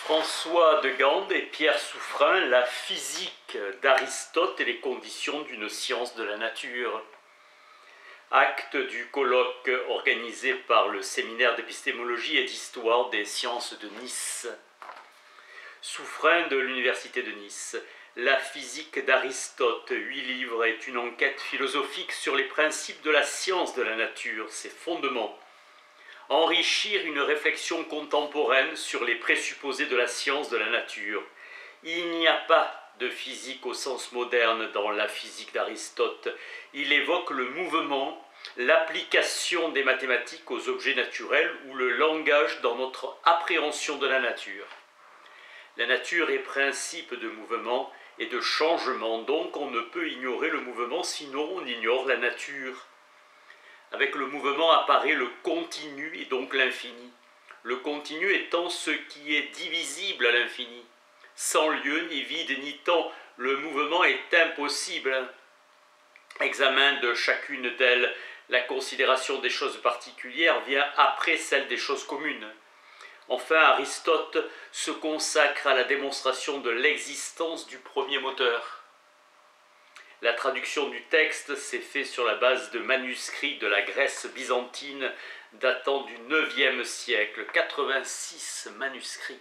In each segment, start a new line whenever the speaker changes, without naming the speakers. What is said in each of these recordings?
François de Gand et Pierre Souffrin, La physique d'Aristote et les conditions d'une science de la nature. Acte du colloque organisé par le séminaire d'épistémologie et d'histoire des sciences de Nice. Souffrin de l'université de Nice. La physique d'Aristote, 8 livres, est une enquête philosophique sur les principes de la science de la nature, ses fondements. Enrichir une réflexion contemporaine sur les présupposés de la science de la nature. Il n'y a pas de physique au sens moderne dans la physique d'Aristote. Il évoque le mouvement, l'application des mathématiques aux objets naturels ou le langage dans notre appréhension de la nature. La nature est principe de mouvement et de changement, donc on ne peut ignorer le mouvement, sinon on ignore la nature. Avec le mouvement apparaît le continu et donc l'infini. Le continu étant ce qui est divisible à l'infini. Sans lieu, ni vide, ni temps, le mouvement est impossible. Examen de chacune d'elles, la considération des choses particulières vient après celle des choses communes. Enfin, Aristote se consacre à la démonstration de l'existence du premier moteur. La traduction du texte s'est faite sur la base de manuscrits de la Grèce byzantine datant du IXe siècle, 86 manuscrits.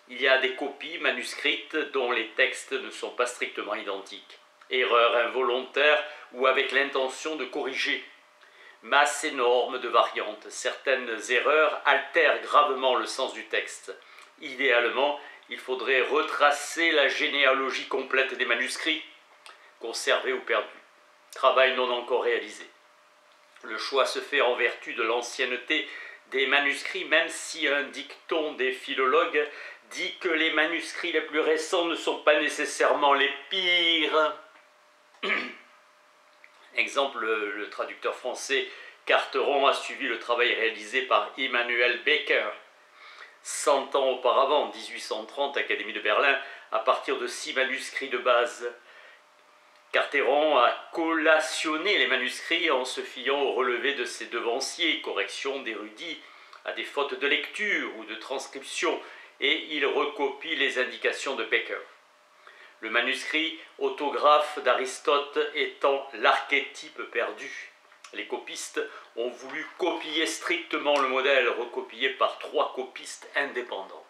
Il y a des copies manuscrites dont les textes ne sont pas strictement identiques. Erreurs involontaires ou avec l'intention de corriger. Masse énorme de variantes. Certaines erreurs altèrent gravement le sens du texte. Idéalement, il faudrait retracer la généalogie complète des manuscrits, conservés ou perdus. Travail non encore réalisé. Le choix se fait en vertu de l'ancienneté des manuscrits, même si un dicton des philologues dit que les manuscrits les plus récents ne sont pas nécessairement les pires. Exemple, le traducteur français Carteron a suivi le travail réalisé par Immanuel Becker 100 ans auparavant, 1830, Académie de Berlin, à partir de 6 manuscrits de base. Carteron a collationné les manuscrits en se fiant au relevé de ses devanciers, correction d'érudits, à des fautes de lecture ou de transcription, et il recopie les indications de Becker. Le manuscrit autographe d'Aristote étant l'archétype perdu. Les copistes ont voulu copier strictement le modèle recopié par 3 copistes indépendants.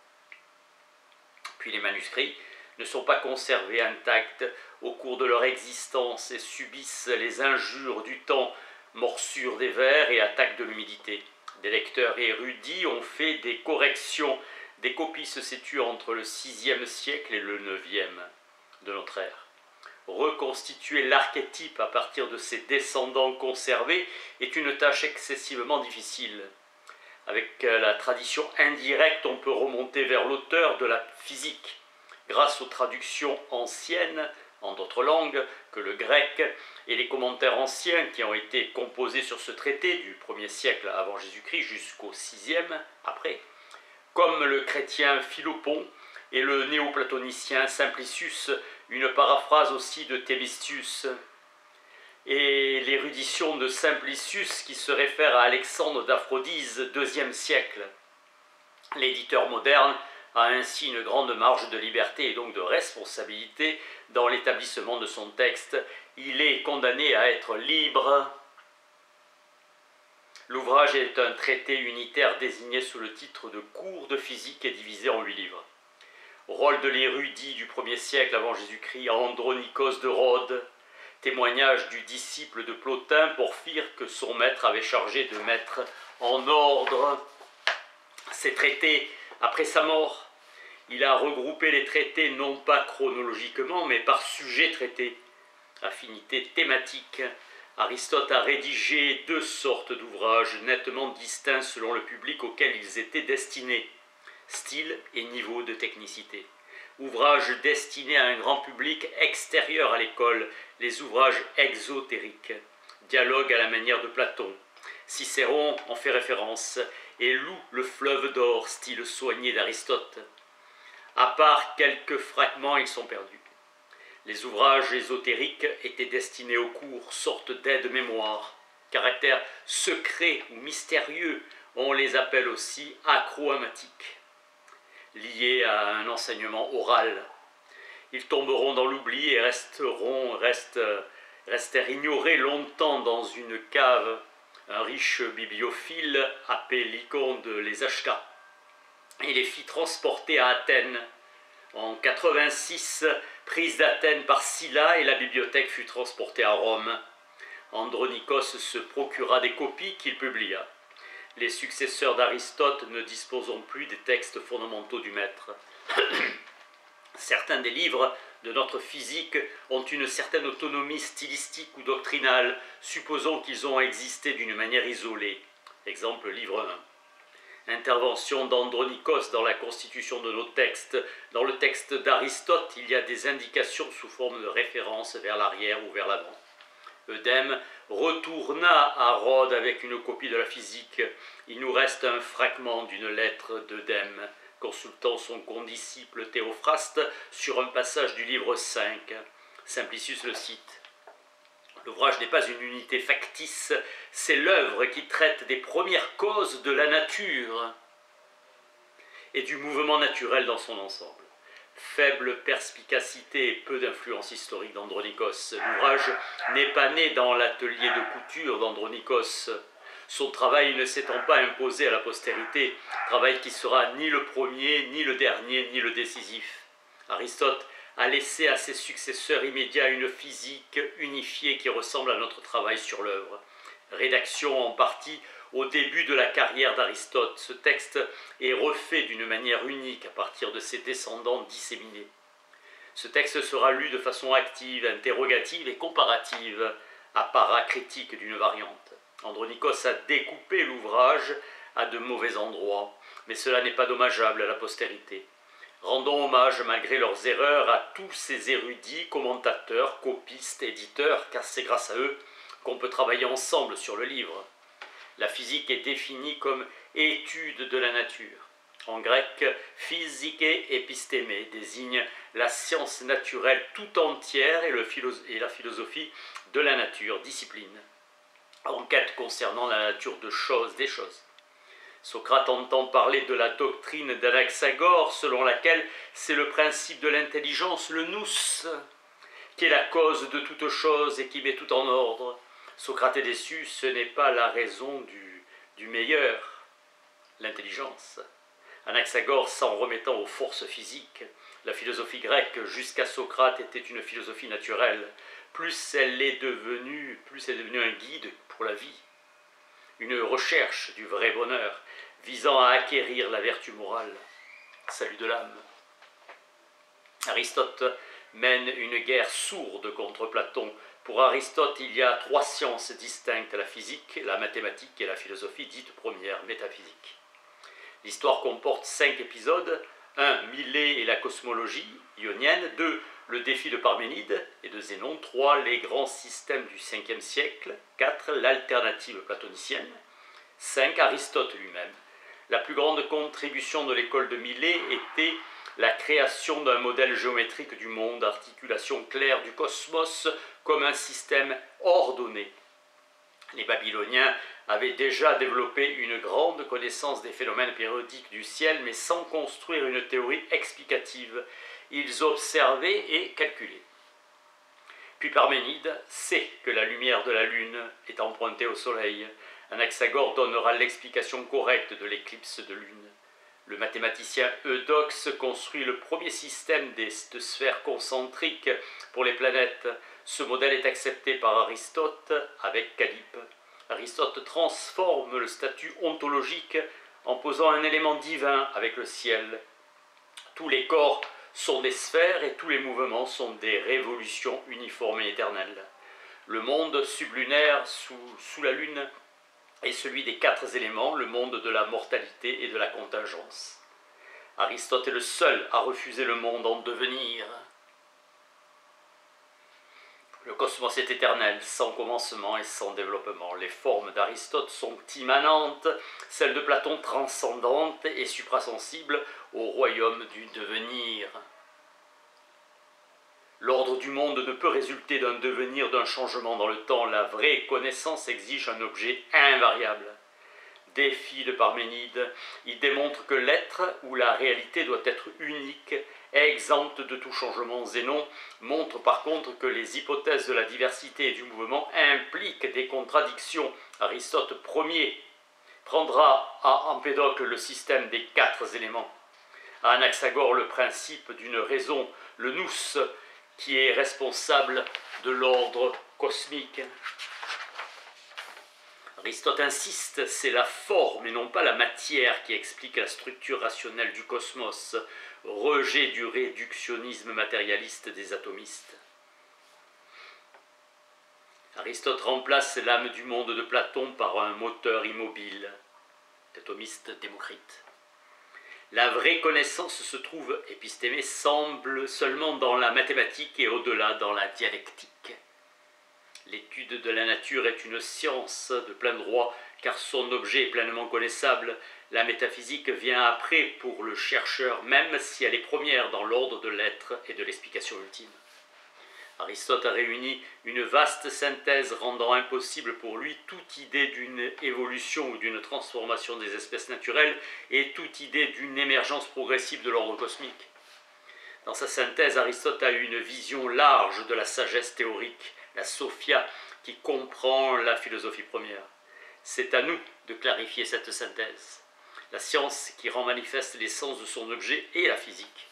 Puis les manuscrits ne sont pas conservés intacts au cours de leur existence et subissent les injures du temps, morsures des vers et attaques de l'humidité. Des lecteurs érudits ont fait des corrections. Des copies se situent entre le VIe siècle et le IXe de notre ère. Reconstituer l'archétype à partir de ses descendants conservés est une tâche excessivement difficile. Avec la tradition indirecte, on peut remonter vers l'auteur de la physique. Grâce aux traductions anciennes, en d'autres langues que le grec, et les commentaires anciens qui ont été composés sur ce traité du 1er siècle avant Jésus-Christ jusqu'au 6e après, comme le chrétien Philopon et le néoplatonicien Simplicius, une paraphrase aussi de Thémistius, et l'érudition de Simplicius qui se réfère à Alexandre d'Aphrodise, 2e siècle. L'éditeur moderne a ainsi une grande marge de liberté et donc de responsabilité dans l'établissement de son texte. Il est condamné à être libre. L'ouvrage est un traité unitaire désigné sous le titre de Cours de physique et divisé en 8 livres. Rôle de l'érudit du 1er siècle avant Jésus-Christ, Andronikos de Rhodes, témoignage du disciple de Plotin, Porphyre, que son maître avait chargé de mettre en ordre ses traités après sa mort. Il a regroupé les traités non pas chronologiquement, mais par sujet traité. Affinité thématique. Aristote a rédigé 2 sortes d'ouvrages nettement distincts selon le public auquel ils étaient destinés. Style et niveau de technicité. Ouvrages destinés à un grand public extérieur à l'école, les ouvrages exotériques. Dialogue à la manière de Platon. Cicéron en fait référence et loue le fleuve d'or, style soigné d'Aristote. À part quelques fragments, ils sont perdus. Les ouvrages ésotériques étaient destinés aux cours, sorte d'aide-mémoire. Caractère secret ou mystérieux, on les appelle aussi acroamatiques. liés à un enseignement oral. Ils tomberont dans l'oubli et restèrent ignorés longtemps dans une cave. Un riche bibliophile, appelé Lyconde, les acheta et les fit transporter à Athènes. En 86, prise d'Athènes par Sylla et la bibliothèque fut transportée à Rome. Andronikos se procura des copies qu'il publia. Les successeurs d'Aristote ne disposant plus des textes fondamentaux du maître. Certains des livres de notre physique ont une certaine autonomie stylistique ou doctrinale, supposons qu'ils ont existé d'une manière isolée. Exemple, livre 1. Intervention d'Andronikos dans la constitution de nos textes. Dans le texte d'Aristote, il y a des indications sous forme de référence vers l'arrière ou vers l'avant. Eudème retourna à Rhodes avec une copie de la physique. Il nous reste un fragment d'une lettre d'Eudème, consultant son condisciple Théophraste sur un passage du livre 5. Simplicius le cite. L'ouvrage n'est pas une unité factice, c'est l'œuvre qui traite des premières causes de la nature et du mouvement naturel dans son ensemble. Faible perspicacité et peu d'influence historique d'Andronikos. L'ouvrage n'est pas né dans l'atelier de couture d'Andronikos. Son travail ne s'étant pas imposé à la postérité, travail qui sera ni le premier, ni le dernier, ni le décisif. Aristote a laissé à ses successeurs immédiats une physique unifiée qui ressemble à notre travail sur l'œuvre. Rédaction en partie au début de la carrière d'Aristote, ce texte est refait d'une manière unique à partir de ses descendants disséminés. Ce texte sera lu de façon active, interrogative et comparative, à paracritique d'une variante. Andronikos a découpé l'ouvrage à de mauvais endroits, mais cela n'est pas dommageable à la postérité. Rendons hommage, malgré leurs erreurs, à tous ces érudits, commentateurs, copistes, éditeurs, car c'est grâce à eux qu'on peut travailler ensemble sur le livre. La physique est définie comme étude de la nature. En grec, physike épistémé désigne la science naturelle tout entière et la philosophie de la nature, discipline. Enquête concernant la nature des choses. Socrate entend parler de la doctrine d'Anaxagore, selon laquelle c'est le principe de l'intelligence, le nous, qui est la cause de toute chose et qui met tout en ordre. Socrate est déçu, ce n'est pas la raison du meilleur, l'intelligence. Anaxagore s'en remettant aux forces physiques. La philosophie grecque jusqu'à Socrate était une philosophie naturelle. Plus elle est devenue un guide pour la vie, une recherche du vrai bonheur, visant à acquérir la vertu morale. Salut de l'âme. Aristote mène une guerre sourde contre Platon. Pour Aristote, il y a 3 sciences distinctes, la physique, la mathématique et la philosophie dite première, métaphysique. L'histoire comporte 5 épisodes. 1. Millet et la cosmologie ionienne. 2. Le défi de Parménide et de Zénon. 3. Les grands systèmes du 5e siècle. 4. L'alternative platonicienne. 5. Aristote lui-même. La plus grande contribution de l'école de Millet était la création d'un modèle géométrique du monde, articulation claire du cosmos comme un système ordonné. Les Babyloniens avaient déjà développé une grande connaissance des phénomènes périodiques du ciel, mais sans construire une théorie explicative. Ils observaient et calculaient. Puis Parménide sait que la lumière de la lune est empruntée au soleil. Anaxagore donnera l'explication correcte de l'éclipse de lune. Le mathématicien Eudoxe construit le premier système de sphères concentriques pour les planètes. Ce modèle est accepté par Aristote avec Calype. Aristote transforme le statut ontologique en posant un élément divin avec le ciel. Tous les corps sont des sphères et tous les mouvements sont des révolutions uniformes et éternelles. Le monde sublunaire sous la lune est celui des 4 éléments, le monde de la mortalité et de la contingence. Aristote est le seul à refuser le monde en devenir. Le cosmos est éternel, sans commencement et sans développement. Les formes d'Aristote sont immanentes, celles de Platon transcendantes et suprasensibles au royaume du devenir. L'ordre du monde ne peut résulter d'un devenir, d'un changement dans le temps. La vraie connaissance exige un objet invariable. défi de Parménide. Il démontre que l'être ou la réalité doit être unique, exempte de tout changement. Zénon montre par contre que les hypothèses de la diversité et du mouvement impliquent des contradictions. Aristote Ier prendra à Empédocle le système des 4 éléments, à Anaxagore le principe d'une raison, le nous, qui est responsable de l'ordre cosmique. Aristote insiste, c'est la forme et non pas la matière qui explique la structure rationnelle du cosmos, rejet du réductionnisme matérialiste des atomistes. Aristote remplace l'âme du monde de Platon par un moteur immobile, l'atomiste Démocrite. La vraie connaissance se trouve, épistémé, semble seulement dans la mathématique et au-delà dans la dialectique. L'étude de la nature est une science de plein droit, car son objet est pleinement connaissable. La métaphysique vient après pour le chercheur, même si elle est première dans l'ordre de l'être et de l'explication ultime. Aristote a réuni une vaste synthèse rendant impossible pour lui toute idée d'une évolution ou d'une transformation des espèces naturelles et toute idée d'une émergence progressive de l'ordre cosmique. Dans sa synthèse, Aristote a eu une vision large de la sagesse théorique, la Sophia, qui comprend la philosophie première. C'est à nous de clarifier cette synthèse. La science qui rend manifeste l'essence de son objet est la physique.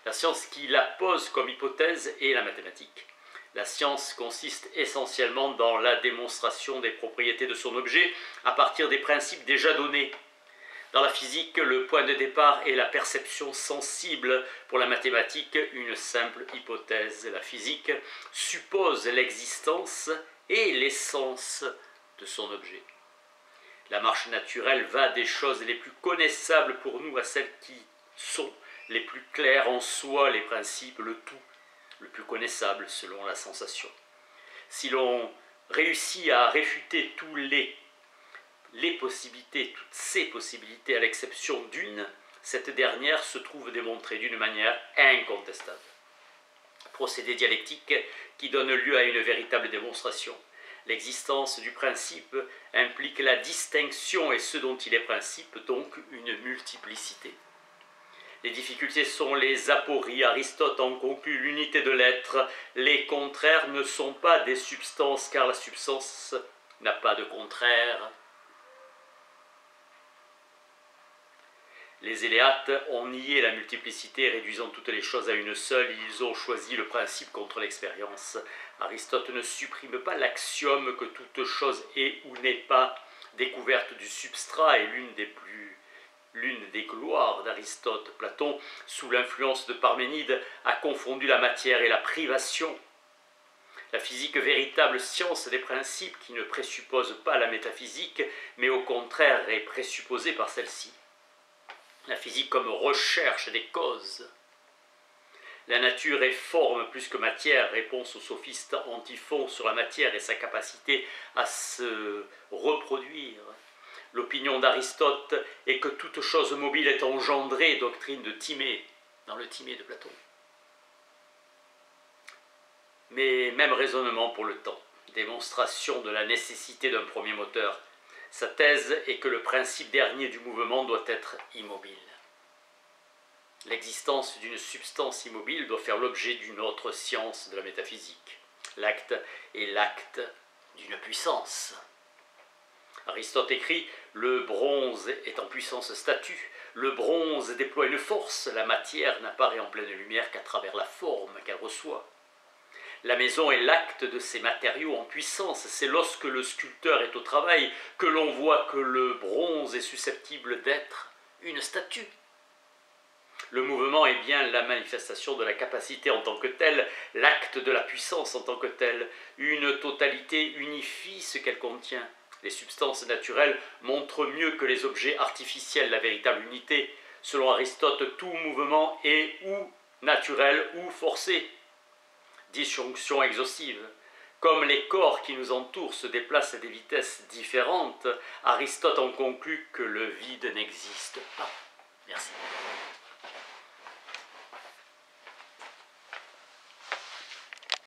La science qui la pose comme hypothèse est la mathématique. La science consiste essentiellement dans la démonstration des propriétés de son objet à partir des principes déjà donnés. Dans la physique, le point de départ est la perception sensible. Pour la mathématique, une simple hypothèse. La physique suppose l'existence et l'essence de son objet. La marche naturelle va des choses les plus connaissables pour nous à celles qui sont les plus clairs en soi, les principes, le tout, le plus connaissable selon la sensation. Si l'on réussit à réfuter toutes ces possibilités à l'exception d'une, cette dernière se trouve démontrée d'une manière incontestable. Procédé dialectique qui donne lieu à une véritable démonstration. L'existence du principe implique la distinction et ce dont il est principe, donc une multiplicité. Les difficultés sont les apories. Aristote en conclut l'unité de l'être. Les contraires ne sont pas des substances, car la substance n'a pas de contraire. Les Éléates ont nié la multiplicité, réduisant toutes les choses à une seule. Ils ont choisi le principe contre l'expérience. Aristote ne supprime pas l'axiome que toute chose est ou n'est pas. Découverte du substrat est l'une des gloires d'Aristote. Platon, sous l'influence de Parménide, a confondu la matière et la privation. La physique, véritable science des principes qui ne présuppose pas la métaphysique, mais au contraire est présupposée par celle-ci. La physique comme recherche des causes. La nature est forme plus que matière, réponse au sophiste Antiphon sur la matière et sa capacité à se reproduire. L'opinion d'Aristote est que toute chose mobile est engendrée, doctrine de Timée, dans le Timée de Platon. Mais même raisonnement pour le temps, démonstration de la nécessité d'un premier moteur. Sa thèse est que le principe dernier du mouvement doit être immobile. L'existence d'une substance immobile doit faire l'objet d'une autre science de la métaphysique. L'acte est l'acte d'une puissance. Aristote écrit « Le bronze est en puissance statue. Le bronze déploie une force. La matière n'apparaît en pleine lumière qu'à travers la forme qu'elle reçoit. La maison est l'acte de ces matériaux en puissance. C'est lorsque le sculpteur est au travail que l'on voit que le bronze est susceptible d'être une statue. Le mouvement est bien la manifestation de la capacité en tant que telle, l'acte de la puissance en tant que telle. Une totalité unifie ce qu'elle contient. Les substances naturelles montrent mieux que les objets artificiels la véritable unité. Selon Aristote, tout mouvement est ou naturel ou forcé. Disjonction exhaustive. Comme les corps qui nous entourent se déplacent à des vitesses différentes, Aristote en conclut que le vide n'existe pas. Merci.